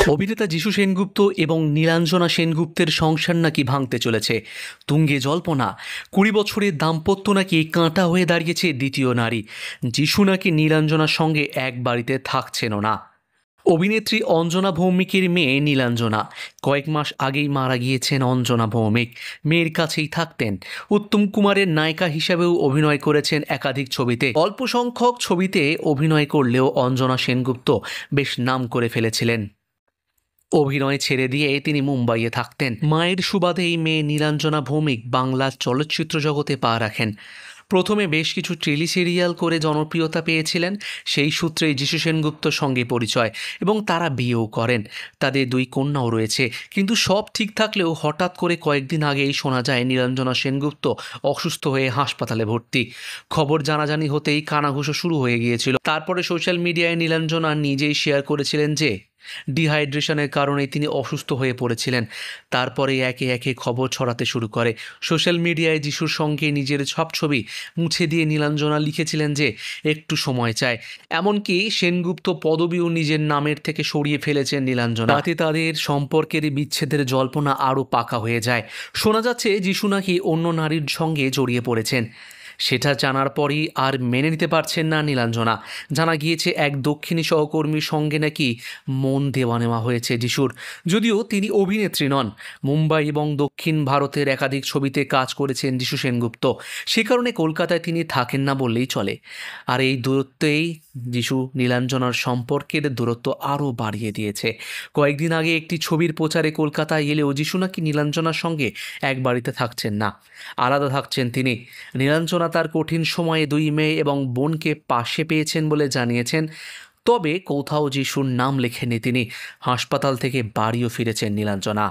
অভিনেতা যিশু সেনগুপ্ত এবং নীলাঞ্জনা সেনগুপ্তের সংসার নাকি ভাঙতে চলেছে। তুঙ্গে জল্পনা, 20 বছরের দাম্পত্য নাকি কাঁটা হয়ে দাঁড়িয়েছে দ্বিতীয় নারী। যিশু নাকি নীলাঞ্জনার সঙ্গে এক বাড়িতে থাকছেনও না। অভিনেত্রী অঞ্জনা ভৌমিকের মেয়ে নীলাঞ্জনা। কয়েক মাস আগেই মারা গিয়েছেন অঞ্জনা ভৌমিক। মেয়ের কাছেই থাকতেন। উত্তম কুমারের নায়িকা হিসাবেও অভিনয় করেছেন একাধিক ছবিতে। অল্প সংখ্যক ছবিতে অভিনয় করলেও অঞ্জনা সেনগুপ্ত বেশ নাম করে ফেলেছিলেন। অভিনয় ছেড়ে দিয়ে তিনি মুম্বাইয়ে থাকতেন। মায়ের সুবাদেই মেয়ে নীলাঞ্জনা ভৌমিক বাংলা চলচ্চিত্র জগতে পা রাখেন। প্রথমে বেশ কিছু টেলি সিরিয়াল করে জনপ্রিয়তা পেয়েছিলেন। সেই সূত্রেই যিশু সেনগুপ্তর সঙ্গে পরিচয় এবং তারা বিয়েও করেন। তাদের 2 কন্যাও রয়েছে। কিন্তু সব ঠিক থাকলেও হঠাৎ করে কয়েকদিন আগেই শোনা যায় নীলাঞ্জনা সেনগুপ্ত অসুস্থ হয়ে হাসপাতালে ভর্তি। খবর জানাজানি হতেই কানাঘুষো শুরু হয়ে গিয়েছিল। তারপরে সোশ্যাল মিডিয়ায় নীলাঞ্জনা নিজেই শেয়ার করেছিলেন যে ডিহাইড্রেশনের কারণে তিনি অসুস্থ হয়ে পড়েছিলেন। তারপরে একে একে খবর ছড়াতে শুরু করে। সোশ্যাল মিডিয়ায় যিশুর সঙ্গে নিজের সব ছবি মুছে দিয়ে নীলাঞ্জনা লিখেছিলেন যে একটু সময় চায়। এমনকি সেনগুপ্ত পদবিও নিজের নামের থেকে সরিয়ে ফেলেছেন নীলাঞ্জনা। তাতে তাদের সম্পর্কের বিচ্ছেদের জল্পনা আরও পাকা হয়ে যায়। শোনা যাচ্ছে যিশু নাকি অন্য নারীর সঙ্গে জড়িয়ে পড়েছেন। সেটা জানার পরই আর মেনে নিতে পারছেন না নীলাঞ্জনা। জানা গিয়েছে এক দক্ষিণী সহকর্মীর সঙ্গে নাকি মন দেওয়া নেওয়া হয়েছে যিশুর। যদিও তিনি অভিনেত্রী নন, মুম্বাই এবং দক্ষিণ ভারতের একাধিক ছবিতে কাজ করেছেন যিশু সেনগুপ্ত। সে কারণে কলকাতায় তিনি থাকেন না বললেই চলে। আর এই দূরত্বেই যিশু নীলাঞ্জনার সম্পর্কের দূরত্ব আরও বাড়িয়ে দিয়েছে। কয়েকদিন আগে একটি ছবির প্রচারে কলকাতায় এলেও যিশু নাকি নীলাঞ্জনার সঙ্গে এক বাড়িতে থাকছেন না, আলাদা থাকছেন তিনি। নীলাঞ্জনা তার কঠিন সময়ে 2 মেয়ে এবং বোনকে পাশে পেয়েছেন বলে জানিয়েছেন। তবে কোথাও যিশুর নাম লেখেননি তিনি। হাসপাতাল থেকে বাড়িও ফিরেছেন নীলাঞ্জনা।